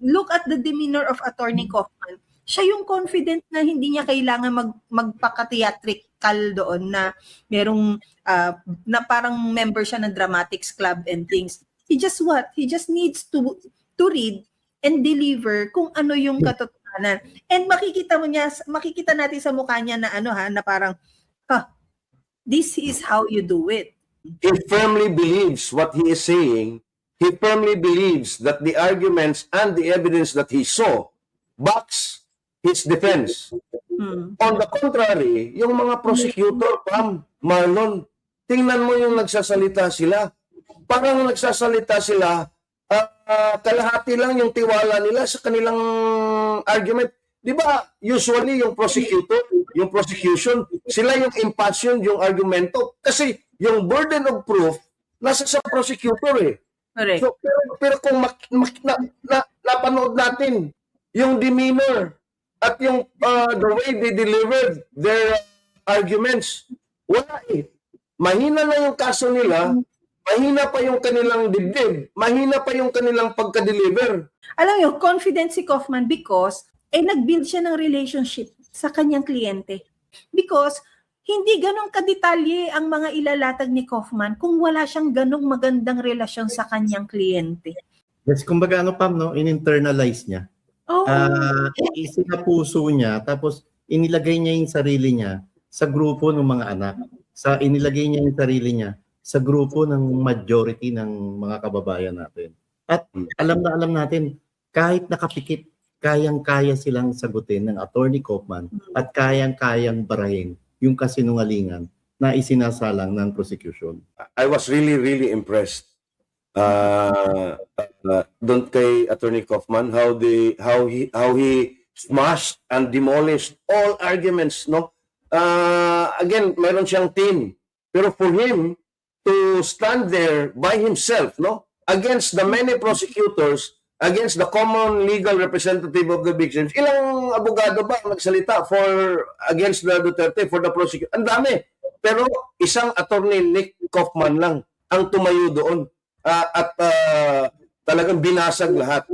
look at the demeanor of Attorney Kaufman. Siya yung confident na hindi niya kailangan magpaka-theatrical doon na merong na parang member siya ng dramatics club and things. He just needs to read and deliver kung ano yung katotohanan. And makikita natin sa mukha niya na na parang this is how you do it. He firmly believes what he is saying. He firmly believes that the arguments and the evidence that he saw backs his defense. On the contrary, yung mga prosecutor, Marlon, tingnan mo yung nagsasalita sila. Parang nagsasalita sila, kalahati lang yung tiwala nila sa kanilang argument. Di ba, usually yung prosecution, sila yung impassion, yung argumento. Kasi yung burden of proof, nasa sa prosecutor eh. Correct. So, pero kung napanood natin yung demeanor at yung the way they delivered their arguments, wala eh. Mahina na yung kaso nila, mahina pa yung kanilang dibdib, mahina pa yung kanilang pagka-deliver. Alam niyo, confident si Kaufman because nag-build siya ng relationship sa kanyang kliyente. Because hindi ganong kadetalye ang mga ilalatag ni Kaufman kung wala siyang ganong magandang relasyon sa kanyang kliyente. Yes, kumbaga Pam, in-internalize niya. Isinapuso niya, tapos inilagay niya yung sarili niya sa grupo ng mga anak. Inilagay niya yung sarili niya sa grupo ng majority ng mga kababayan natin. At alam natin, kahit nakapikit, kayang-kaya silang sagutin ng Attorney Kaufman at kayang-kayang barahin yung kasinungalingan na isinasalang ng prosecution. I was really, really impressed doon kay Attorney Kaufman, how he smashed and demolished all arguments, no? Again, mayroon siyang team. Pero for him to stand there by himself, no? Against the many prosecutors, against the common legal representative of the victims, ilang abogado ba nagsalita against the Duterte for the prosecution? Ang dami. Pero isang attorney, Nick Kaufman lang ang tumayo doon at talagang binasag lahat.